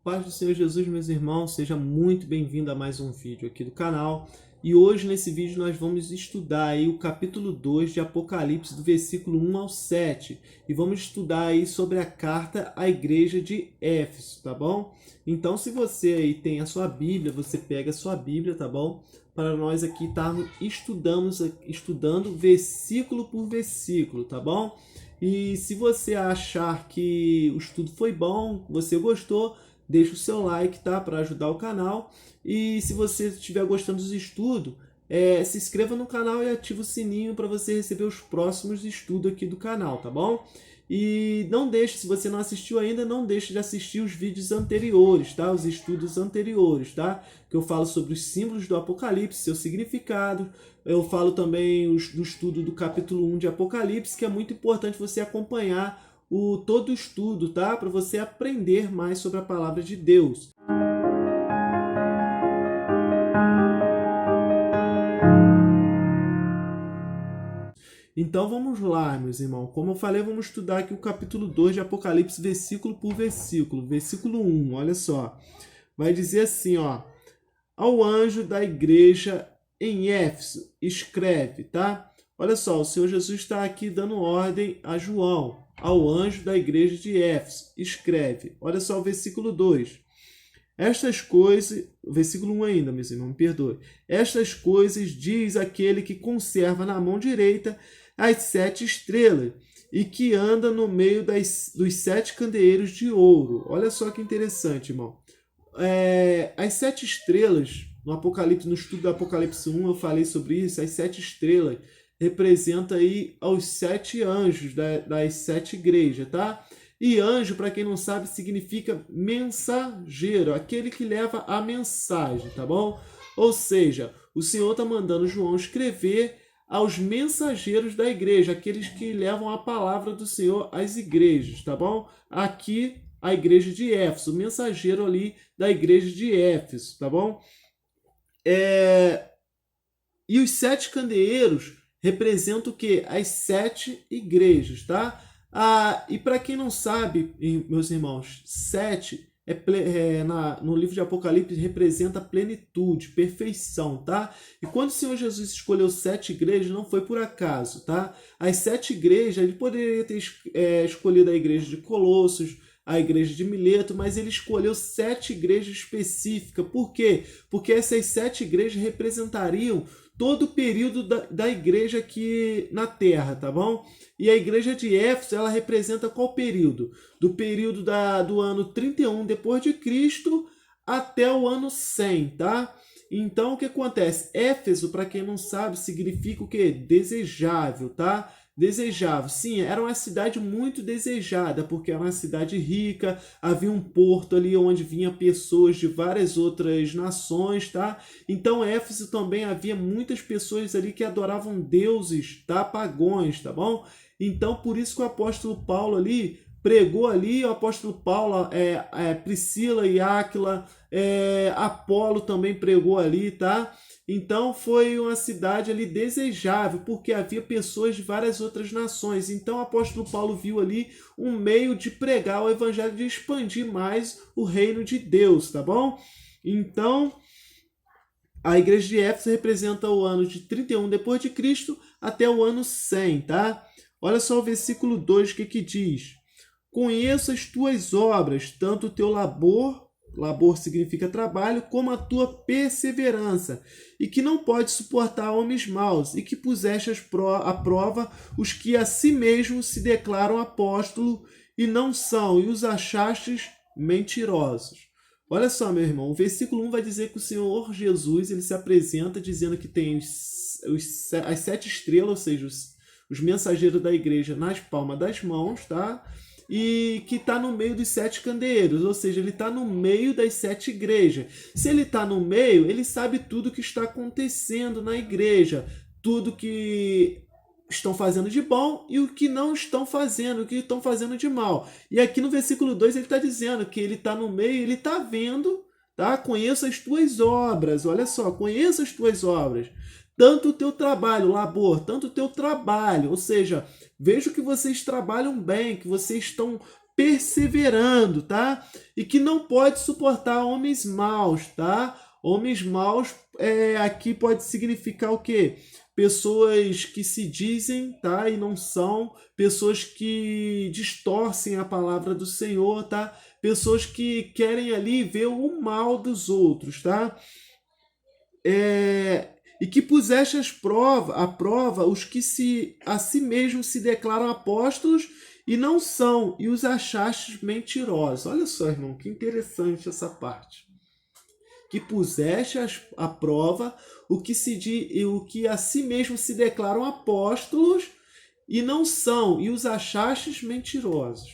Paz do Senhor Jesus, meus irmãos, seja muito bem-vindo a mais um vídeo aqui do canal. E hoje nesse vídeo nós vamos estudar aí o capítulo 2 de Apocalipse, do versículo 1 ao 7. E vamos estudar aí sobre a carta à igreja de Éfeso, tá bom? Então se você aí tem a sua Bíblia, você pega a sua Bíblia, tá bom? Para nós aqui estarmos estudando versículo por versículo, tá bom? E se você achar que o estudo foi bom, você gostou, deixa o seu like, tá? Para ajudar o canal. E se você estiver gostando dos estudos, se inscreva no canal e ative o sininho para você receber os próximos estudos aqui do canal, tá bom? E não deixe, se você não assistiu ainda, não deixe de assistir os vídeos anteriores, tá? Os estudos anteriores, tá? Que eu falo sobre os símbolos do Apocalipse, seu significado. Eu falo também do estudo do capítulo 1 de Apocalipse, que é muito importante você acompanhar todo o estudo, tá? Para você aprender mais sobre a palavra de Deus. Então vamos lá, meus irmãos. Como eu falei, vamos estudar aqui o capítulo 2 de Apocalipse, versículo por versículo. Versículo 1, olha só. Vai dizer assim, ó. Ao anjo da igreja em Éfeso, escreve, tá? Olha só, o Senhor Jesus está aqui dando ordem a João, ao anjo da igreja de Éfeso, escreve. Olha só o versículo 2. Estas coisas, versículo 1 ainda, meus irmãos, me perdoe. Estas coisas diz aquele que conserva na mão direita as 7 estrelas e que anda no meio dos 7 candeeiros de ouro. Olha só que interessante, irmão. As 7 estrelas, no Apocalipse, no estudo do Apocalipse 1, eu falei sobre isso. As 7 estrelas representam aí aos 7 anjos das 7 igrejas, tá? E anjo, para quem não sabe, significa mensageiro, aquele que leva a mensagem, tá bom? Ou seja, o Senhor está mandando João escrever aos mensageiros da igreja, aqueles que levam a palavra do Senhor às igrejas, tá bom? Aqui, a igreja de Éfeso, o mensageiro ali da igreja de Éfeso, tá bom? E os 7 candeeiros representam o quê? As 7 igrejas, tá? E para quem não sabe, meus irmãos, 7 no livro de Apocalipse representa plenitude, perfeição, tá? E quando o Senhor Jesus escolheu 7 igrejas, não foi por acaso, tá? As 7 igrejas, ele poderia ter escolhido a igreja de Colossos, a igreja de Mileto, mas ele escolheu 7 igrejas específicas. Por quê? Porque essas 7 igrejas representariam todo o período da igreja aqui na Terra, tá bom? E a igreja de Éfeso, ela representa qual período? Do período do ano 31 depois de Cristo até o ano 100, tá? Então, o que acontece? Éfeso, para quem não sabe, significa o quê? Desejável, tá? Desejável. Sim, era uma cidade muito desejada, porque era uma cidade rica, havia um porto ali onde vinham pessoas de várias outras nações, tá? Então, Éfeso também havia muitas pessoas ali que adoravam deuses, tá? Pagões, tá bom? Então, por isso que o apóstolo Paulo ali pregou ali, o apóstolo Paulo, Priscila e Áquila, Apolo também pregou ali, tá? Então foi uma cidade ali desejável, porque havia pessoas de várias outras nações. Então o apóstolo Paulo viu ali um meio de pregar o evangelho, de expandir mais o reino de Deus, tá bom? Então a igreja de Éfeso representa o ano de 31 depois de Cristo até o ano 100, tá? Olha só o versículo 2, o que diz? Conheço as tuas obras, tanto o teu labor significa trabalho, como a tua perseverança, e que não pode suportar homens maus, e que puseste à prova os que a si mesmos se declaram apóstolo e não são, e os achastes mentirosos. Olha só, meu irmão, o versículo 1 vai dizer que o Senhor Jesus ele se apresenta dizendo que tem as 7 estrelas, ou seja, os mensageiros da igreja nas palmas das mãos, tá? E que está no meio dos 7 candeeiros, ou seja, ele está no meio das 7 igrejas. Se ele está no meio, ele sabe tudo que está acontecendo na igreja, tudo que estão fazendo de bom e o que não estão fazendo, o que estão fazendo de mal. E aqui no versículo 2 ele está dizendo que ele está no meio, ele está vendo, tá? Conheço as tuas obras, olha só, conheço as tuas obras. Tanto o teu trabalho, labor, tanto o teu trabalho, ou seja, vejo que vocês trabalham bem, que vocês estão perseverando, tá? E que não pode suportar homens maus, tá? Homens maus aqui pode significar o quê? Pessoas que se dizem, tá? E não são, pessoas que distorcem a palavra do Senhor, tá? Pessoas que querem ali ver o mal dos outros, tá? E que puseste à prova os que a si mesmos se declaram apóstolos e não são, e os achastes mentirosos. Olha só, irmão, que interessante essa parte. Que puseste à prova o que a si mesmos se declaram apóstolos e não são, e os achastes mentirosos.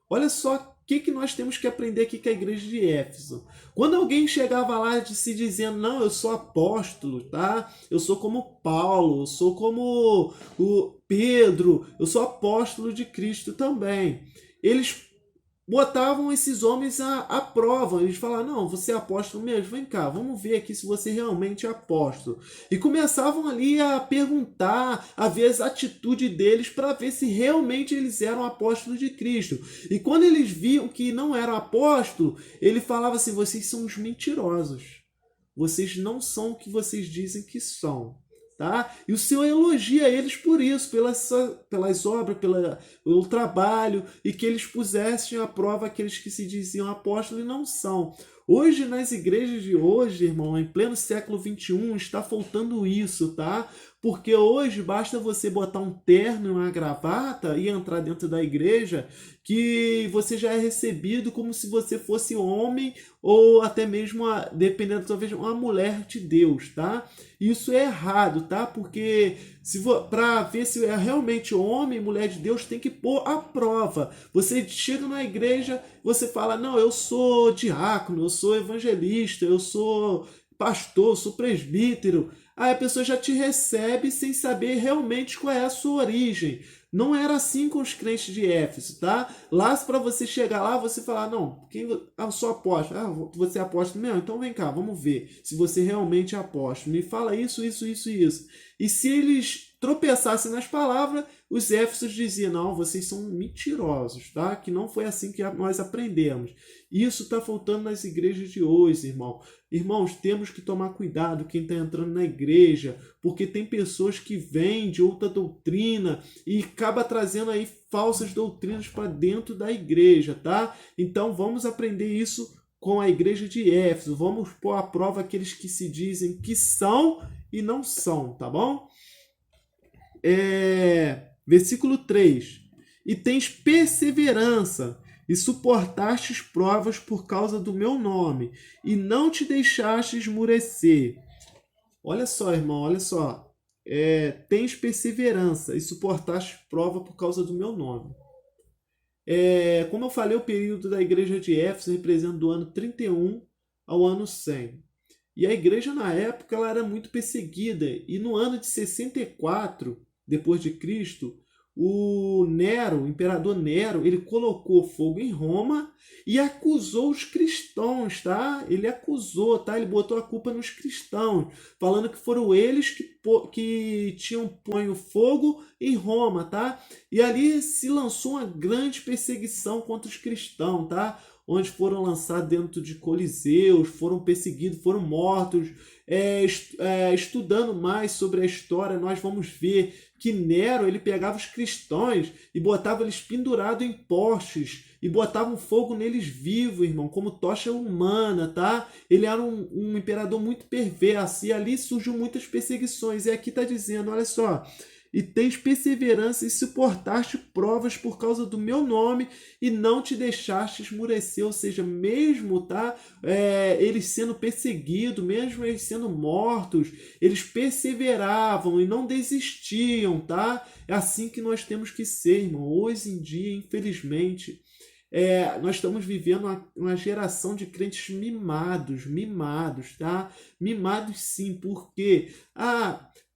Olha só o que nós temos que aprender aqui com a igreja de Éfeso. Quando alguém chegava lá se dizendo, não, eu sou apóstolo, tá? Eu sou como Paulo, eu sou como o Pedro, eu sou apóstolo de Cristo também. Eles botavam esses homens à prova. Eles falavam, não, você é apóstolo mesmo? Vem cá, vamos ver aqui se você realmente é apóstolo. E começavam ali a perguntar, a ver as atitudes deles para ver se realmente eles eram apóstolos de Cristo. E quando eles viam que não eram apóstolo, ele falava assim, vocês são os mentirosos. Vocês não são o que vocês dizem que são. Tá? E o Senhor elogia eles por isso, pelas obras, pelo trabalho, e que eles pusessem à prova aqueles que se diziam apóstolos e não são. Hoje, nas igrejas de hoje, irmão, em pleno século XXI, está faltando isso, tá? Porque hoje basta você botar um terno e uma gravata e entrar dentro da igreja que você já é recebido como se você fosse homem ou até mesmo, dependendo talvez, uma mulher de Deus, tá? Isso é errado, tá? Porque para ver se é realmente homem e mulher de Deus, tem que pôr à prova. Você chega na igreja, você fala, não, eu sou diácono, eu sou evangelista, eu sou pastor, eu sou presbítero. Aí a pessoa já te recebe sem saber realmente qual é a sua origem. Não era assim com os crentes de Éfeso, tá? Lá, para você chegar lá, você falar, não, eu sou apóstolo. Ah, você é apóstolo mesmo? Então vem cá, vamos ver se você realmente é apóstolo. Me fala isso, isso, isso e isso. E se eles tropeçassem nas palavras, os Éfesos diziam, não, vocês são mentirosos, tá? Que não foi assim que nós aprendemos. Isso está faltando nas igrejas de hoje, irmão. Irmãos, temos que tomar cuidado quem está entrando na igreja, porque tem pessoas que vêm de outra doutrina e acaba trazendo aí falsas doutrinas para dentro da igreja, tá? Então vamos aprender isso com a igreja de Éfeso. Vamos pôr à prova aqueles que se dizem que são e não são, tá bom? Versículo 3. E tens perseverança, e suportastes provas por causa do meu nome, e não te deixaste esmurecer. Olha só, irmão, olha só. Tens perseverança, e suportastes prova por causa do meu nome. Como eu falei, o período da igreja de Éfeso representa do ano 31 ao ano 100. E a igreja, na época, ela era muito perseguida. E no ano de 64, depois de Cristo, o imperador Nero, ele colocou fogo em Roma e acusou os cristãos, tá? Ele acusou, tá? Ele botou a culpa nos cristãos, falando que foram eles que tinham ponho fogo em Roma, tá? E ali se lançou uma grande perseguição contra os cristãos, tá? Onde foram lançados dentro de coliseus, foram perseguidos, foram mortos. Estudando mais sobre a história, nós vamos ver que Nero, ele pegava os cristãos e botava eles pendurados em postes e botava um fogo neles vivo, irmão, como tocha humana, tá? Ele era um imperador muito perverso e ali surgiu muitas perseguições. E aqui está dizendo, olha só, e tens perseverança e suportaste provas por causa do meu nome e não te deixaste esmurecer, ou seja, mesmo, tá, eles sendo perseguidos, mesmo eles sendo mortos, eles perseveravam e não desistiam, tá? É assim que nós temos que ser, irmão. Hoje em dia, infelizmente, nós estamos vivendo uma geração de crentes mimados, tá? Mimados sim, porque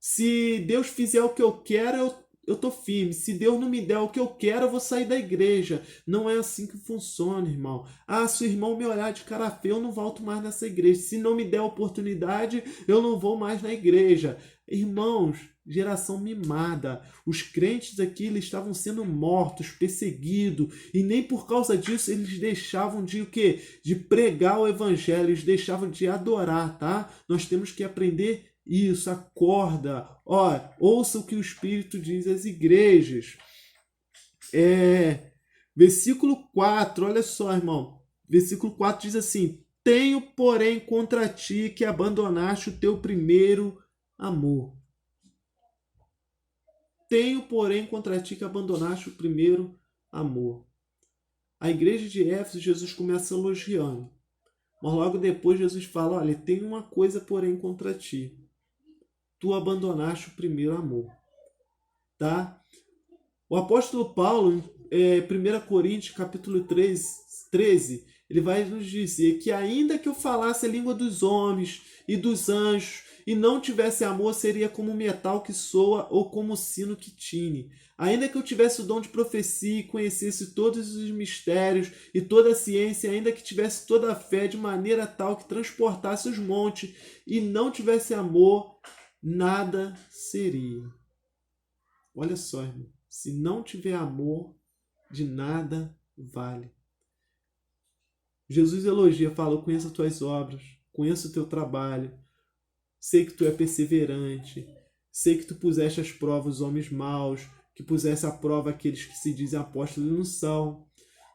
se Deus fizer o que eu quero, eu tô firme. Se Deus não me der o que eu quero, eu vou sair da igreja. Não é assim que funciona, irmão. Ah, se o irmão me olhar de cara feia, eu não volto mais nessa igreja. Se não me der oportunidade, eu não vou mais na igreja. Irmãos, geração mimada. Os crentes aqui, eles estavam sendo mortos, perseguidos, e nem por causa disso eles deixavam de o quê? De pregar o evangelho, eles deixavam de adorar, tá? Nós temos que aprender isso, acorda. Ó, ouça o que o Espírito diz às igrejas. Versículo 4, olha só, irmão. Versículo 4 diz assim: tenho, porém, contra ti que abandonaste o teu primeiro amor. Tenho, porém, contra ti que abandonaste o primeiro amor. A igreja de Éfeso, Jesus começa elogiando. Mas logo depois Jesus fala: olha, tem uma coisa, porém, contra ti. Tu abandonaste o primeiro amor. Tá? O apóstolo Paulo, em 1 Coríntios, capítulo 13, ele vai nos dizer que ainda que eu falasse a língua dos homens e dos anjos e não tivesse amor, seria como metal que soa ou como sino que tine. Ainda que eu tivesse o dom de profecia e conhecesse todos os mistérios e toda a ciência, ainda que tivesse toda a fé de maneira tal que transportasse os montes e não tivesse amor, nada seria. Olha só, irmão. Se não tiver amor, de nada vale. Jesus elogia, fala: eu conheço as tuas obras, conheço o teu trabalho, sei que tu é perseverante, sei que tu puseste às provas os homens maus, que puseste à prova aqueles que se dizem apóstolos e não são.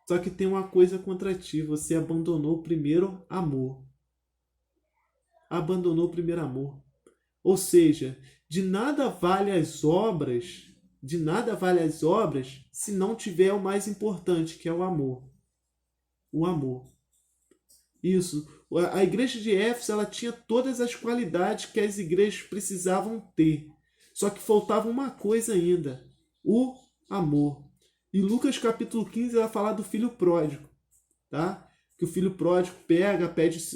Só que tem uma coisa contra ti: você abandonou o primeiro amor. Abandonou o primeiro amor. Ou seja, de nada vale as obras se não tiver o mais importante, que é o amor. O amor. Isso. A igreja de Éfeso, ela tinha todas as qualidades que as igrejas precisavam ter. Só que faltava uma coisa ainda: o amor. E Lucas capítulo 15 vai falar do filho pródigo, tá? Que o filho pródigo pede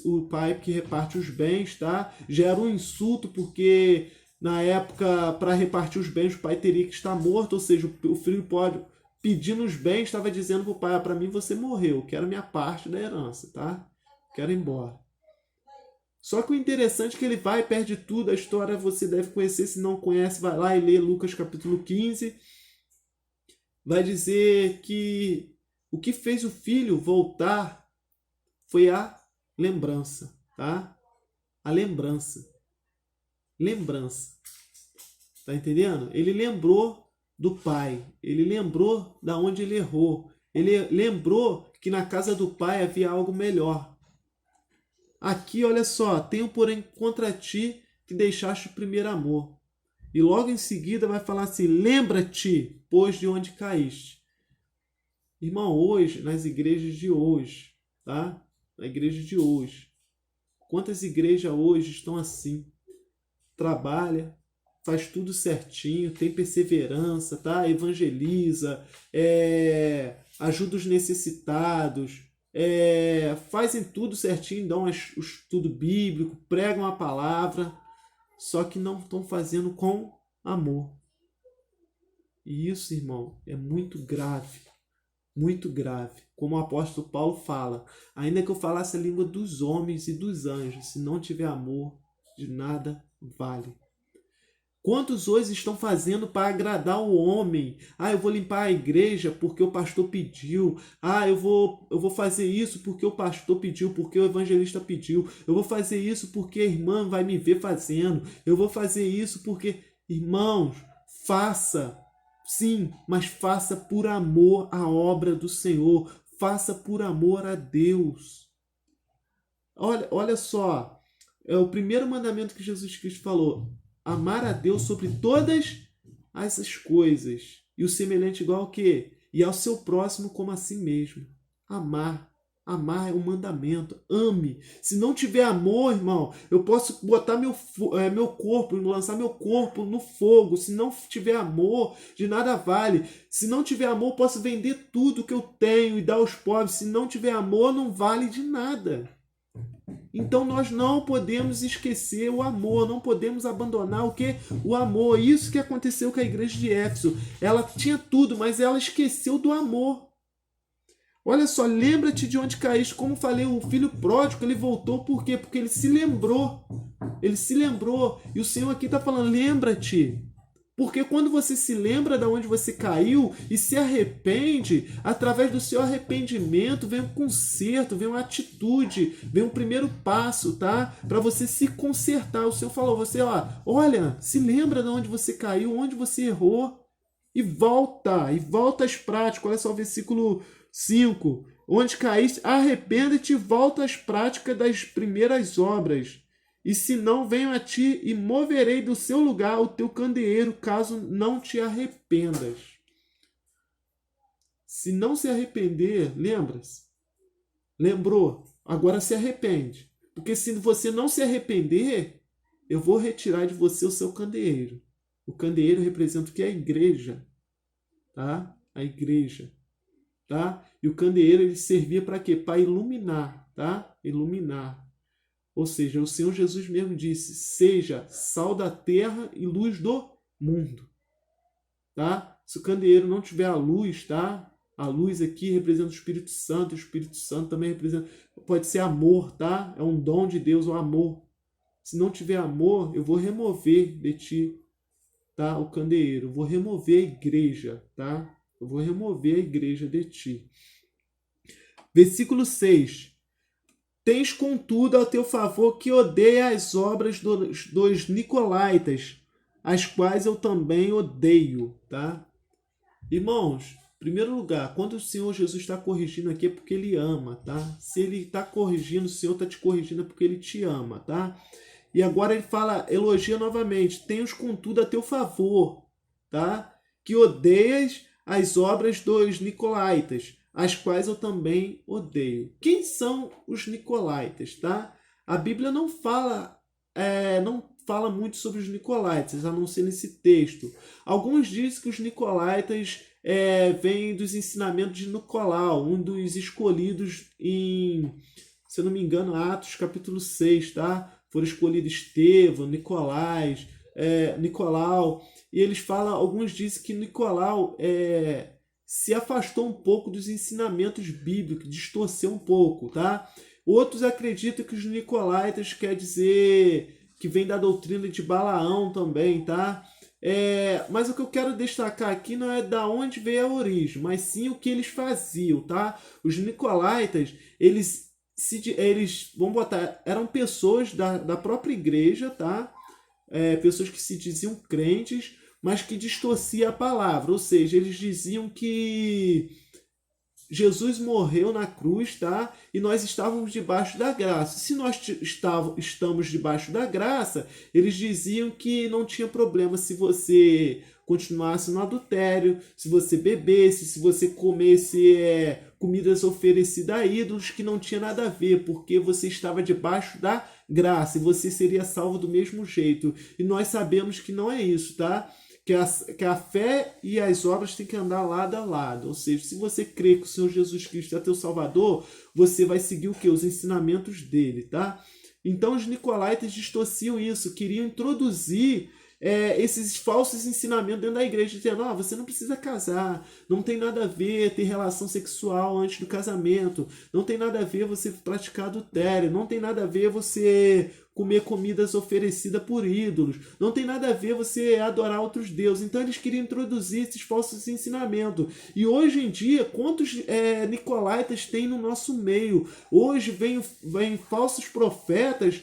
o pai que reparte os bens, tá? Gera um insulto, porque na época, para repartir os bens, o pai teria que estar morto, ou seja, o filho pródigo, pedindo os bens, estava dizendo para o pai: para mim você morreu, quero minha parte da herança, tá? Quero ir embora. Só que o interessante é que ele vai e perde tudo. A história você deve conhecer, se não conhece, vai lá e lê Lucas capítulo 15. Vai dizer que o que fez o filho voltar foi a lembrança, tá? A lembrança. Lembrança. Tá entendendo? Ele lembrou do pai. Ele lembrou da onde ele errou. Ele lembrou que na casa do pai havia algo melhor. Aqui, olha só: tenho, porém, contra ti que deixaste o primeiro amor. E logo em seguida vai falar assim: lembra-te, pois, de onde caíste. Irmão, hoje, nas igrejas de hoje, tá? Na igreja de hoje. Quantas igrejas hoje estão assim? Trabalha, faz tudo certinho, tem perseverança, tá? Evangeliza, ajuda os necessitados, fazem tudo certinho, dão o estudo bíblico, pregam a palavra, só que não estão fazendo com amor. E isso, irmão, é muito grave. Muito grave. Como o apóstolo Paulo fala: ainda que eu falasse a língua dos homens e dos anjos, se não tiver amor, de nada vale. Quantos hoje estão fazendo para agradar o homem? Ah, eu vou limpar a igreja porque o pastor pediu. Ah, eu vou fazer isso porque o pastor pediu, porque o evangelista pediu. Eu vou fazer isso porque a irmã vai me ver fazendo. Eu vou fazer isso porque... Irmãos, faça. Sim, mas faça por amor à obra do Senhor. Faça por amor a Deus. Olha só. É o primeiro mandamento que Jesus Cristo falou: amar a Deus sobre todas essas coisas. E o semelhante igual ao quê? E ao seu próximo como a si mesmo. Amar. Amar é um mandamento. Ame. Se não tiver amor, irmão, eu posso botar meu corpo, lançar meu corpo no fogo. Se não tiver amor, de nada vale. Se não tiver amor, posso vender tudo que eu tenho e dar aos pobres. Se não tiver amor, não vale de nada. Então nós não podemos esquecer o amor, não podemos abandonar o que? O amor. Isso que aconteceu com a igreja de Éfeso. Ela tinha tudo, mas ela esqueceu do amor. Olha só, lembra-te de onde caíste. Como falei, o filho pródigo, ele voltou por quê? Porque ele se lembrou. Ele se lembrou. E o Senhor aqui está falando, lembra-te. Porque quando você se lembra de onde você caiu e se arrepende, através do seu arrependimento vem um conserto, vem uma atitude, vem um primeiro passo, tá? Para você se consertar. O Senhor falou, você, ó, olha, se lembra de onde você caiu, onde você errou e volta às práticas. Olha só o versículo 5. Onde caíste, arrepende-te e volta às práticas das primeiras obras. E se não, venho a ti e moverei do seu lugar o teu candeeiro, caso não te arrependas. Se não se arrepender, lembra-se? Lembrou? Agora se arrepende. Porque se você não se arrepender, eu vou retirar de você o seu candeeiro. O candeeiro representa o que? A igreja. Tá? A igreja. Tá? E o candeeiro ele servia para quê? Para iluminar. Tá? Iluminar. Ou seja, o Senhor Jesus mesmo disse, seja sal da terra e luz do mundo. Tá? Se o candeeiro não tiver a luz, tá? A luz aqui representa o Espírito Santo, e o Espírito Santo também representa, pode ser amor, tá? É um dom de Deus, o amor. Se não tiver amor, eu vou remover de ti, tá? O candeeiro, eu vou remover a igreja, tá? Eu vou remover a igreja de ti. Versículo 6. Tens, contudo, ao teu favor que odeia as obras dos nicolaítas, as quais eu também odeio, tá? Irmãos, em primeiro lugar, quando o Senhor Jesus está corrigindo aqui é porque Ele ama, tá? Se Ele está corrigindo, o Senhor está te corrigindo é porque Ele te ama, tá? E agora Ele fala, elogia novamente, tens, contudo, a teu favor, tá? Que odeias as obras dos nicolaítas, as quais eu também odeio. Quem são os nicolaítas, tá? A Bíblia não fala muito sobre os nicolaítas, a não ser nesse texto. Alguns dizem que os nicolaítas vêm dos ensinamentos de Nicolau, um dos escolhidos em, se eu não me engano, Atos capítulo 6, tá? Foram escolhidos Estevão, Nicolau, e eles falam, alguns dizem que Nicolau se afastou um pouco dos ensinamentos bíblicos, distorceu um pouco, tá? Outros acreditam que os nicolaítas quer dizer que vem da doutrina de Balaão também, tá? Mas o que eu quero destacar aqui não é da onde veio a origem, mas sim o que eles faziam, tá? Os nicolaítas, eles vamos botar, eram pessoas da própria igreja, tá? Pessoas que se diziam crentes, mas que distorcia a palavra, ou seja, eles diziam que Jesus morreu na cruz, tá? E nós estávamos debaixo da graça. Se nós estamos debaixo da graça, eles diziam que não tinha problema se você continuasse no adultério, se você bebesse, se você comesse comidas oferecidas a ídolos, que não tinha nada a ver, porque você estava debaixo da graça e você seria salvo do mesmo jeito. E nós sabemos que não é isso, tá? Que a fé e as obras têm que andar lado a lado. Ou seja, se você crê que o Senhor Jesus Cristo é teu Salvador, você vai seguir o quê? Os ensinamentos dele, tá? Então os nicolaítas distorciam isso, queriam introduzir esses falsos ensinamentos dentro da igreja, dizendo, você não precisa casar, não tem nada a ver ter relação sexual antes do casamento, não tem nada a ver você praticar adultério, não tem nada a ver você comer comidas oferecidas por ídolos, não tem nada a ver você adorar outros deuses. Então eles queriam introduzir esses falsos ensinamentos. E hoje em dia, quantos nicolaítas tem no nosso meio? Hoje vem falsos profetas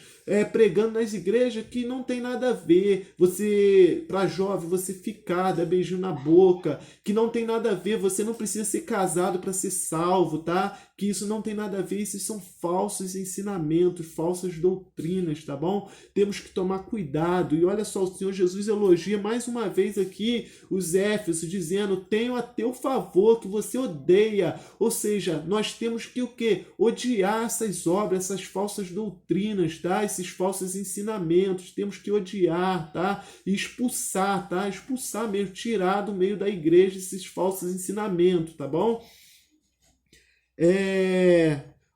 pregando nas igrejas que não tem nada a ver. Você, para jovem, você ficar, dar beijinho na boca, que não tem nada a ver. Você não precisa ser casado para ser salvo, tá? Que isso não tem nada a ver. Isso são falsos ensinamentos, falsas doutrinas, tá bom? Temos que tomar cuidado. E olha só, o Senhor Jesus elogia mais uma vez aqui os Éfesos, dizendo, tenho a teu favor que você odeia. Ou seja, nós temos que o quê? Odiar essas obras, essas falsas doutrinas, tá? Esses falsos ensinamentos. Temos que odiar, tá? E expulsar, tá? Expulsar mesmo, tirar do meio da igreja esses falsos ensinamentos, tá bom?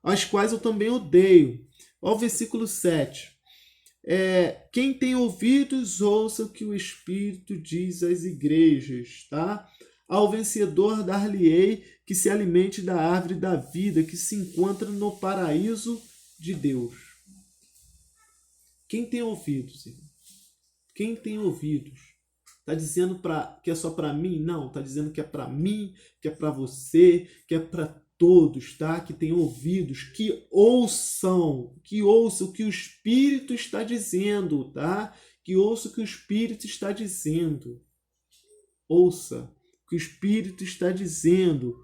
As quais eu também odeio. Olha o versículo 7. Quem tem ouvidos, ouça o que o Espírito diz às igrejas, tá? Ao vencedor dar-lhe-ei que se alimente da árvore da vida, que se encontra no paraíso de Deus. Quem tem ouvidos, irmão? Quem tem ouvidos? Está dizendo que é só para mim? Não, está dizendo que é para mim, que é para você, que é para todos, tá? Que tem ouvidos, que ouçam o que o Espírito está dizendo, tá? Que ouça o que o Espírito está dizendo. Ouça o que o Espírito está dizendo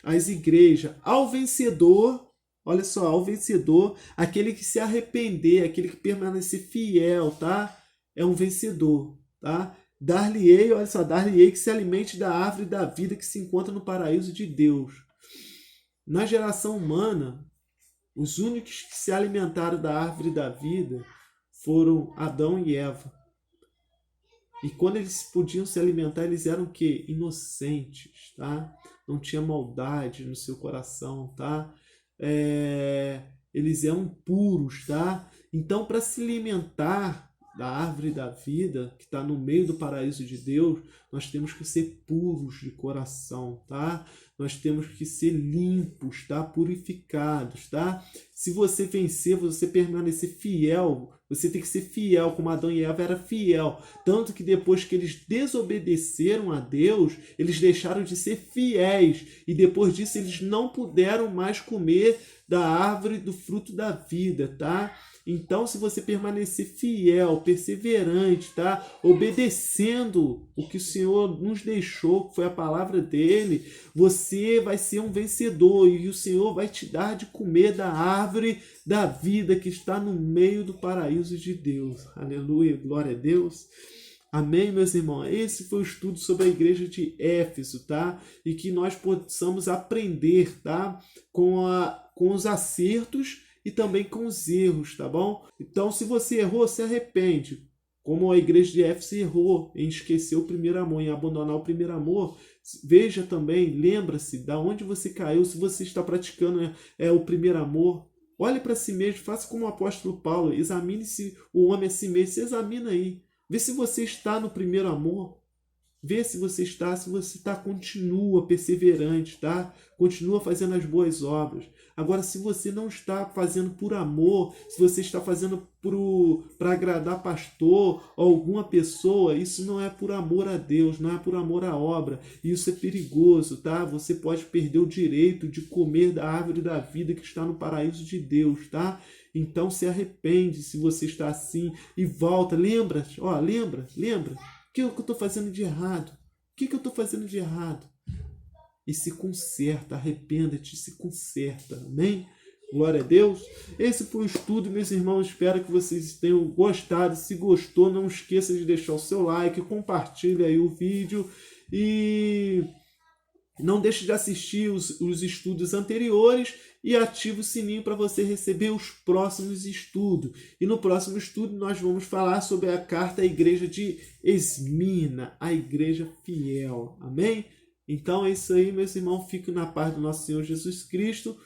às igrejas. Ao vencedor, olha só, ao vencedor, aquele que se arrepender, aquele que permanecer fiel, tá? É um vencedor, tá? Dar-lhe-ei, olha só, dar-lhe-ei que se alimente da árvore da vida que se encontra no paraíso de Deus. Na geração humana, os únicos que se alimentaram da árvore da vida foram Adão e Eva. E quando eles podiam se alimentar, eles eram o quê? Inocentes, tá? Não tinha maldade no seu coração, tá? Eles eram puros, tá? Então, para se alimentar da árvore da vida, que está no meio do paraíso de Deus, nós temos que ser puros de coração, tá? Nós temos que ser limpos, tá? Purificados, tá? Se você vencer, você permanecer fiel, você tem que ser fiel, como Adão e Eva era fiel. Tanto que depois que eles desobedeceram a Deus, eles deixaram de ser fiéis. E depois disso, eles não puderam mais comer da árvore do fruto da vida, tá? Então, se você permanecer fiel, perseverante, tá? Obedecendo o que o Senhor nos deixou, que foi a palavra dele, você vai ser um vencedor e o Senhor vai te dar de comer da árvore da vida que está no meio do paraíso de Deus. Aleluia, glória a Deus. Amém, meus irmãos? Esse foi o estudo sobre a igreja de Éfeso, tá? E que nós possamos aprender, tá? Com os acertos e também com os erros, tá bom? Então, se você errou, se arrepende. Como a igreja de Éfeso errou em esquecer o primeiro amor, em abandonar o primeiro amor, veja também, lembra-se de onde você caiu, se você está praticando o primeiro amor. Olhe para si mesmo, faça como o apóstolo Paulo, examine-se o homem a si mesmo, se examina aí. Vê se você está no primeiro amor. Vê se você está, continua perseverante, tá? Continua fazendo as boas obras. Agora, se você não está fazendo por amor, se você está fazendo para agradar pastor ou alguma pessoa, isso não é por amor a Deus, não é por amor à obra. Isso é perigoso, tá? Você pode perder o direito de comer da árvore da vida que está no paraíso de Deus, tá? Então se arrepende se você está assim e volta. Lembra? O que eu estou fazendo de errado? O que eu estou fazendo de errado? E se conserta, arrependa-te, se conserta. Amém? Glória a Deus. Esse foi o estudo, meus irmãos. Espero que vocês tenham gostado. Se gostou, não esqueça de deixar o seu like, compartilhe aí o vídeo e não deixe de assistir os estudos anteriores e ative o sininho para você receber os próximos estudos. E no próximo estudo nós vamos falar sobre a carta à igreja de Esmirna, a igreja fiel. Amém? Então é isso aí, meus irmãos. Fiquem na paz do nosso Senhor Jesus Cristo.